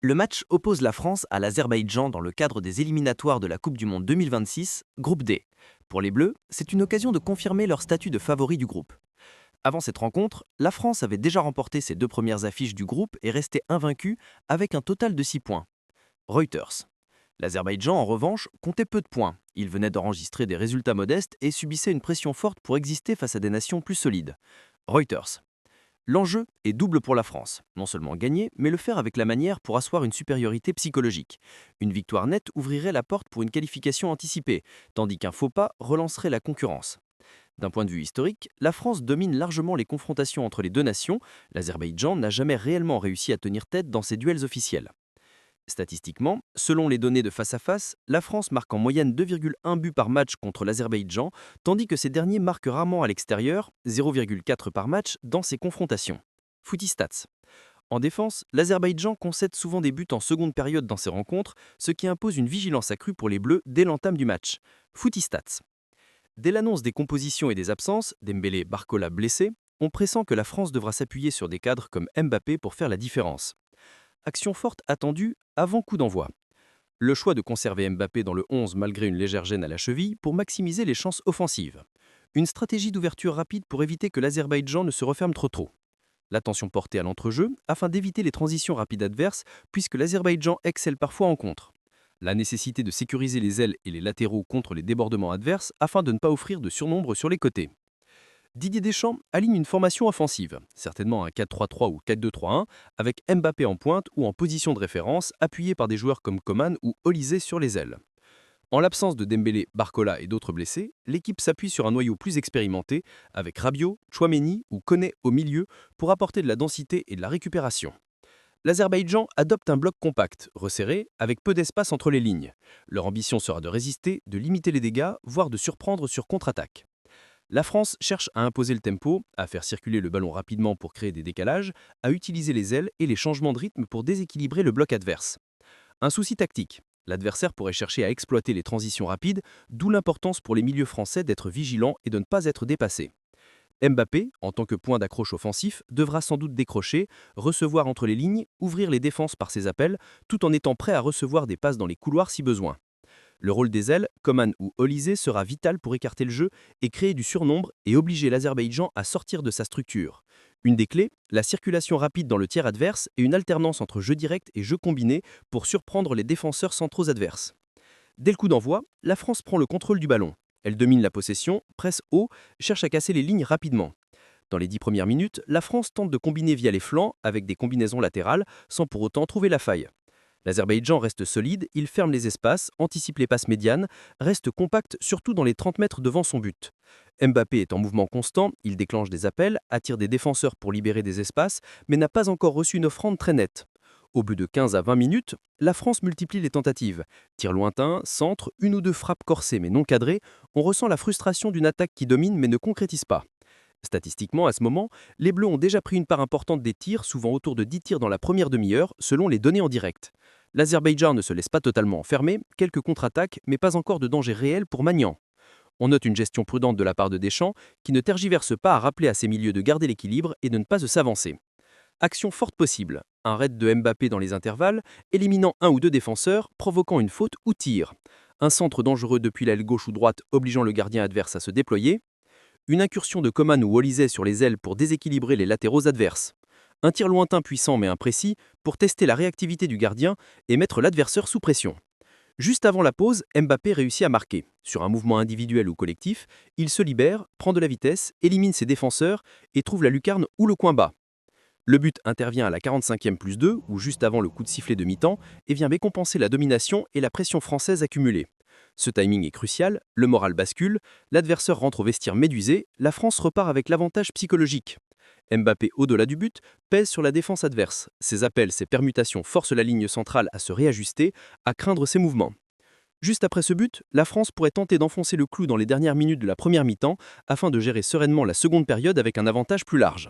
Le match oppose la France à l'Azerbaïdjan dans le cadre des éliminatoires de la Coupe du Monde 2026, groupe D. Pour les Bleus, c'est une occasion de confirmer leur statut de favori du groupe. Avant cette rencontre, la France avait déjà remporté ses deux premières affiches du groupe et restait invaincue avec un total de 6 points. Reuters. L'Azerbaïdjan, en revanche, comptait peu de points. Il venait d'enregistrer des résultats modestes et subissait une pression forte pour exister face à des nations plus solides. Reuters. L'enjeu est double pour la France. Non seulement gagner, mais le faire avec la manière pour asseoir une supériorité psychologique. Une victoire nette ouvrirait la porte pour une qualification anticipée, tandis qu'un faux pas relancerait la concurrence. D'un point de vue historique, la France domine largement les confrontations entre les deux nations. L'Azerbaïdjan n'a jamais réellement réussi à tenir tête dans ses duels officiels. Statistiquement, selon les données de face-à-face, la France marque en moyenne 2,1 buts par match contre l'Azerbaïdjan, tandis que ces derniers marquent rarement à l'extérieur, 0,4 par match dans ces confrontations. Footy-Stats. En défense, l'Azerbaïdjan concède souvent des buts en seconde période dans ses rencontres, ce qui impose une vigilance accrue pour les Bleus dès l'entame du match. Footy-Stats. Dès l'annonce des compositions et des absences, Dembélé, Barcola blessés, on pressent que la France devra s'appuyer sur des cadres comme Mbappé pour faire la différence. Action forte attendue avant coup d'envoi. Le choix de conserver Mbappé dans le 11 malgré une légère gêne à la cheville pour maximiser les chances offensives. Une stratégie d'ouverture rapide pour éviter que l'Azerbaïdjan ne se referme trop tôt. L'attention portée à l'entrejeu afin d'éviter les transitions rapides adverses puisque l'Azerbaïdjan excelle parfois en contre. La nécessité de sécuriser les ailes et les latéraux contre les débordements adverses afin de ne pas offrir de surnombre sur les côtés. Didier Deschamps aligne une formation offensive, certainement un 4-3-3 ou 4-2-3-1, avec Mbappé en pointe ou en position de référence, appuyé par des joueurs comme Coman ou Olysée sur les ailes. En l'absence de Dembélé, Barcola et d'autres blessés, l'équipe s'appuie sur un noyau plus expérimenté, avec Rabiot, Tchouaméni ou Koné au milieu pour apporter de la densité et de la récupération. L'Azerbaïdjan adopte un bloc compact, resserré, avec peu d'espace entre les lignes. Leur ambition sera de résister, de limiter les dégâts, voire de surprendre sur contre-attaque. La France cherche à imposer le tempo, à faire circuler le ballon rapidement pour créer des décalages, à utiliser les ailes et les changements de rythme pour déséquilibrer le bloc adverse. Un souci tactique. L'adversaire pourrait chercher à exploiter les transitions rapides, d'où l'importance pour les milieux français d'être vigilants et de ne pas être dépassés. Mbappé, en tant que point d'accroche offensif, devra sans doute décrocher, recevoir entre les lignes, ouvrir les défenses par ses appels, tout en étant prêt à recevoir des passes dans les couloirs si besoin. Le rôle des ailes, Coman ou Olysée, sera vital pour écarter le jeu et créer du surnombre et obliger l'Azerbaïdjan à sortir de sa structure. Une des clés, la circulation rapide dans le tiers adverse et une alternance entre jeu direct et jeu combiné pour surprendre les défenseurs centraux adverses. Dès le coup d'envoi, la France prend le contrôle du ballon. Elle domine la possession, presse haut, cherche à casser les lignes rapidement. Dans les 10 premières minutes, la France tente de combiner via les flancs avec des combinaisons latérales sans pour autant trouver la faille. L'Azerbaïdjan reste solide, il ferme les espaces, anticipe les passes médianes, reste compact surtout dans les 30 mètres devant son but. Mbappé est en mouvement constant, il déclenche des appels, attire des défenseurs pour libérer des espaces, mais n'a pas encore reçu une offrande très nette. Au bout de 15 à 20 minutes, la France multiplie les tentatives. Tirs lointains, centre, une ou deux frappes corsées mais non cadrées, on ressent la frustration d'une attaque qui domine mais ne concrétise pas. Statistiquement, à ce moment, les Bleus ont déjà pris une part importante des tirs, souvent autour de 10 tirs dans la première demi-heure, selon les données en direct. L'Azerbaïdjan ne se laisse pas totalement enfermer, quelques contre-attaques, mais pas encore de danger réel pour Magnan. On note une gestion prudente de la part de Deschamps, qui ne tergiverse pas à rappeler à ses milieux de garder l'équilibre et de ne pas s'avancer. Action forte possible, un raid de Mbappé dans les intervalles, éliminant un ou deux défenseurs, provoquant une faute ou tir. Un centre dangereux depuis l'aile gauche ou droite obligeant le gardien adverse à se déployer. Une incursion de Coman ou Olysée sur les ailes pour déséquilibrer les latéraux adverses. Un tir lointain puissant mais imprécis pour tester la réactivité du gardien et mettre l'adversaire sous pression. Juste avant la pause, Mbappé réussit à marquer. Sur un mouvement individuel ou collectif, il se libère, prend de la vitesse, élimine ses défenseurs et trouve la lucarne ou le coin bas. Le but intervient à la 45e plus 2 ou juste avant le coup de sifflet de mi-temps et vient récompenser la domination et la pression française accumulée. Ce timing est crucial, le moral bascule, l'adversaire rentre au vestiaire médusé, la France repart avec l'avantage psychologique. Mbappé, au-delà du but, pèse sur la défense adverse. Ses appels, ses permutations forcent la ligne centrale à se réajuster, à craindre ses mouvements. Juste après ce but, la France pourrait tenter d'enfoncer le clou dans les dernières minutes de la première mi-temps afin de gérer sereinement la seconde période avec un avantage plus large.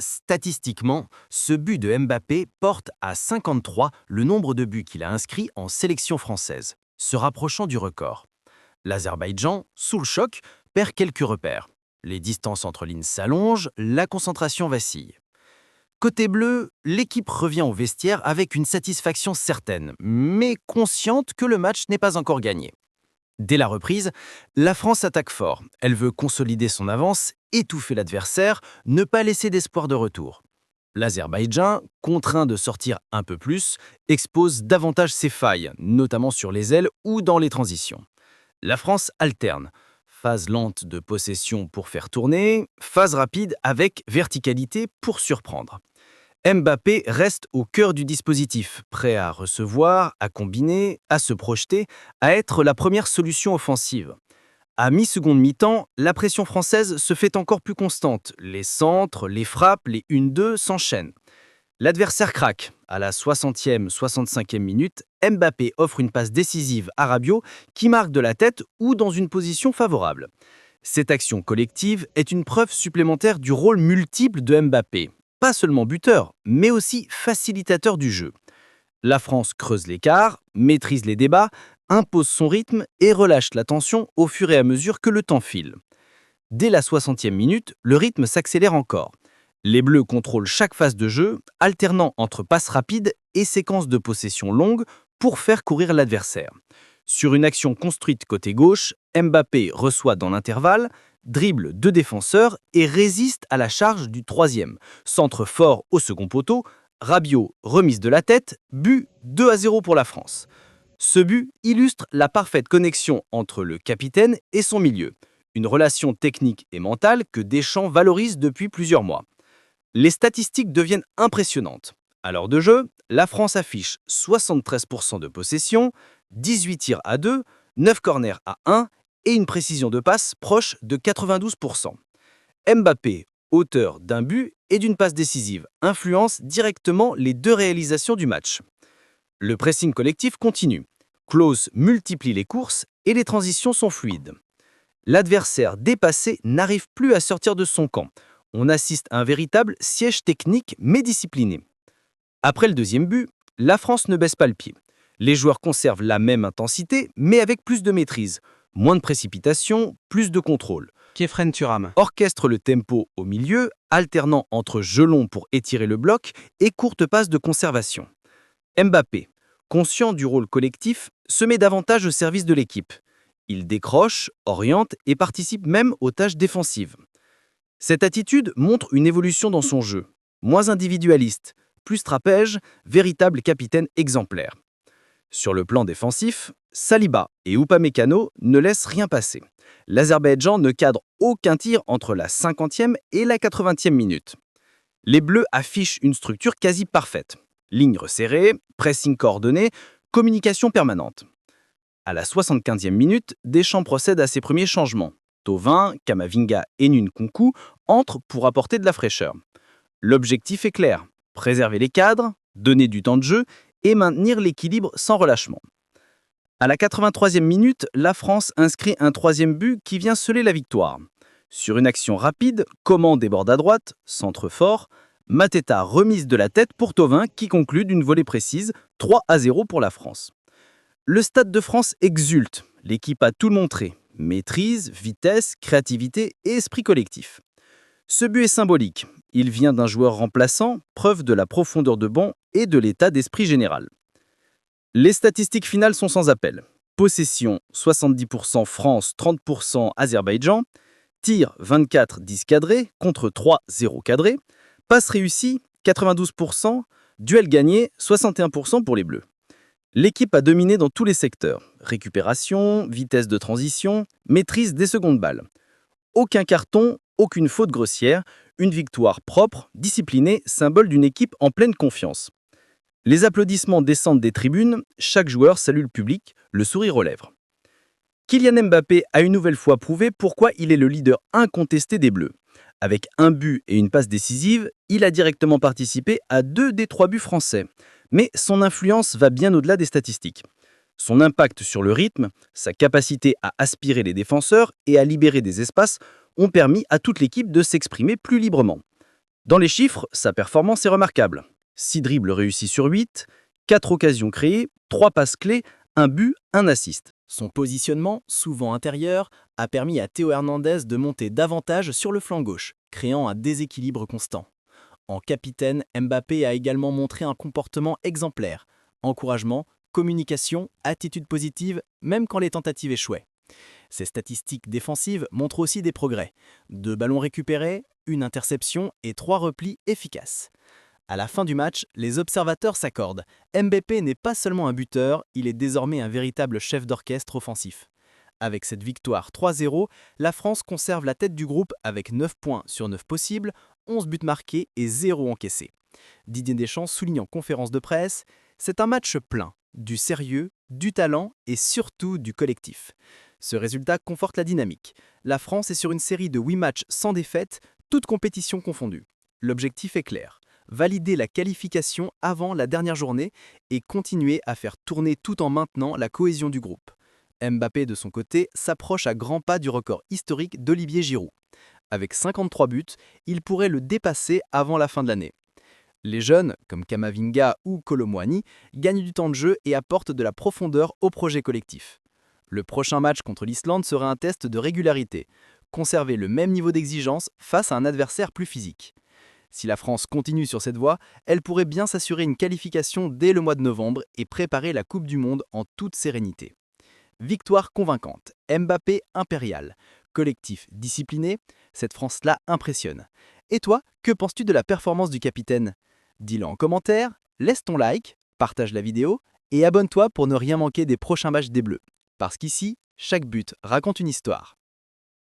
Statistiquement, ce but de Mbappé porte à 53 le nombre de buts qu'il a inscrits en sélection française, se rapprochant du record. L'Azerbaïdjan, sous le choc, perd quelques repères. Les distances entre lignes s'allongent, la concentration vacille. Côté bleu, l'équipe revient au vestiaire avec une satisfaction certaine, mais consciente que le match n'est pas encore gagné. Dès la reprise, la France attaque fort. Elle veut consolider son avance, étouffer l'adversaire, ne pas laisser d'espoir de retour. L'Azerbaïdjan, contraint de sortir un peu plus, expose davantage ses failles, notamment sur les ailes ou dans les transitions. La France alterne. Phase lente de possession pour faire tourner, phase rapide avec verticalité pour surprendre. Mbappé reste au cœur du dispositif, prêt à recevoir, à combiner, à se projeter, à être la première solution offensive. À mi-seconde mi-temps, la pression française se fait encore plus constante. Les centres, les frappes, les 1-2 s'enchaînent. L'adversaire craque. À la 60e, 65e minute, Mbappé offre une passe décisive à Rabiot qui marque de la tête ou dans une position favorable. Cette action collective est une preuve supplémentaire du rôle multiple de Mbappé. Pas seulement buteur, mais aussi facilitateur du jeu. La France creuse l'écart, maîtrise les débats, impose son rythme et relâche la tension au fur et à mesure que le temps file. Dès la 60e minute, le rythme s'accélère encore. Les Bleus contrôlent chaque phase de jeu, alternant entre passes rapides et séquences de possession longues pour faire courir l'adversaire. Sur une action construite côté gauche, Mbappé reçoit dans l'intervalle, dribble 2 défenseurs et résiste à la charge du troisième. Centre fort au second poteau, Rabiot remise de la tête, but 2-0 pour la France. Ce but illustre la parfaite connexion entre le capitaine et son milieu, une relation technique et mentale que Deschamps valorise depuis plusieurs mois. Les statistiques deviennent impressionnantes. À l'heure de jeu, la France affiche 73% de possession, 18 tirs à 2, 9 corners à 1 et une précision de passe proche de 92%. Mbappé, auteur d'un but et d'une passe décisive, influence directement les 2 réalisations du match. Le pressing collectif continue. Klose multiplie les courses et les transitions sont fluides. L'adversaire dépassé n'arrive plus à sortir de son camp. On assiste à un véritable siège technique mais discipliné. Après le deuxième but, la France ne baisse pas le pied. Les joueurs conservent la même intensité, mais avec plus de maîtrise. Moins de précipitation, plus de contrôle. Kefren Turam. Orchestre le tempo au milieu, alternant entre jeu long pour étirer le bloc et courtes passes de conservation. Mbappé, conscient du rôle collectif, se met davantage au service de l'équipe. Il décroche, oriente et participe même aux tâches défensives. Cette attitude montre une évolution dans son jeu. Moins individualiste, plus stratège, véritable capitaine exemplaire. Sur le plan défensif, Saliba et Upamecano ne laissent rien passer. L'Azerbaïdjan ne cadre aucun tir entre la 50e et la 80e minute. Les Bleus affichent une structure quasi parfaite. Ligne resserrée, pressing coordonné, communication permanente. À la 75e minute, Deschamps procède à ses premiers changements. Thauvin, Kamavinga et Nkunku entrent pour apporter de la fraîcheur. L'objectif est clair, préserver les cadres, donner du temps de jeu et maintenir l'équilibre sans relâchement. À la 83e minute, la France inscrit un 3e but qui vient sceller la victoire. Sur une action rapide, Coman déborde à droite, centre fort, Mateta remise de la tête pour Thauvin qui conclut d'une volée précise, 3-0 pour la France. Le Stade de France exulte, l'équipe a tout montré, maîtrise, vitesse, créativité et esprit collectif. Ce but est symbolique, il vient d'un joueur remplaçant, preuve de la profondeur de banc et de l'état d'esprit général. Les statistiques finales sont sans appel. Possession 70% France, 30% Azerbaïdjan. Tir 24-10 cadré contre 3-0 cadré. Passe réussie 92%. Duel gagné 61% pour les Bleus. L'équipe a dominé dans tous les secteurs. Récupération, vitesse de transition, maîtrise des secondes balles. Aucun carton, aucune faute grossière. Une victoire propre, disciplinée, symbole d'une équipe en pleine confiance. Les applaudissements descendent des tribunes, chaque joueur salue le public, le sourire aux lèvres. Kylian Mbappé a une nouvelle fois prouvé pourquoi il est le leader incontesté des Bleus. Avec un but et une passe décisive, il a directement participé à 2 des 3 buts français. Mais son influence va bien au-delà des statistiques. Son impact sur le rythme, sa capacité à aspirer les défenseurs et à libérer des espaces ont permis à toute l'équipe de s'exprimer plus librement. Dans les chiffres, sa performance est remarquable. 6 dribbles réussis sur 8, 4 occasions créées, 3 passes clés, un but, un assist. Son positionnement, souvent intérieur, a permis à Théo Hernandez de monter davantage sur le flanc gauche, créant un déséquilibre constant. En capitaine, Mbappé a également montré un comportement exemplaire. Encouragement, communication, attitude positive, même quand les tentatives échouaient. Ses statistiques défensives montrent aussi des progrès. 2 ballons récupérés, 1 interception et 3 replis efficaces. À la fin du match, les observateurs s'accordent. Mbappé n'est pas seulement un buteur, il est désormais un véritable chef d'orchestre offensif. Avec cette victoire 3-0, la France conserve la tête du groupe avec 9 points sur 9 possibles, 11 buts marqués et 0 encaissés. Didier Deschamps souligne en conférence de presse « C'est un match plein, du sérieux, du talent et surtout du collectif ». Ce résultat conforte la dynamique. La France est sur une série de 8 matchs sans défaite, toutes compétitions confondues. L'objectif est clair, valider la qualification avant la dernière journée et continuer à faire tourner tout en maintenant la cohésion du groupe. Mbappé, de son côté, s'approche à grands pas du record historique d'Olivier Giroud. Avec 53 buts, il pourrait le dépasser avant la fin de l'année. Les jeunes, comme Kamavinga ou Kolo Muani, gagnent du temps de jeu et apportent de la profondeur au projet collectif. Le prochain match contre l'Islande sera un test de régularité, conserver le même niveau d'exigence face à un adversaire plus physique. Si la France continue sur cette voie, elle pourrait bien s'assurer une qualification dès le mois de novembre et préparer la Coupe du Monde en toute sérénité. Victoire convaincante, Mbappé impérial, collectif discipliné, cette France-là impressionne. Et toi, que penses-tu de la performance du capitaine? Dis-le en commentaire, laisse ton like, partage la vidéo et abonne-toi pour ne rien manquer des prochains matchs des Bleus. Parce qu'ici, chaque but raconte une histoire.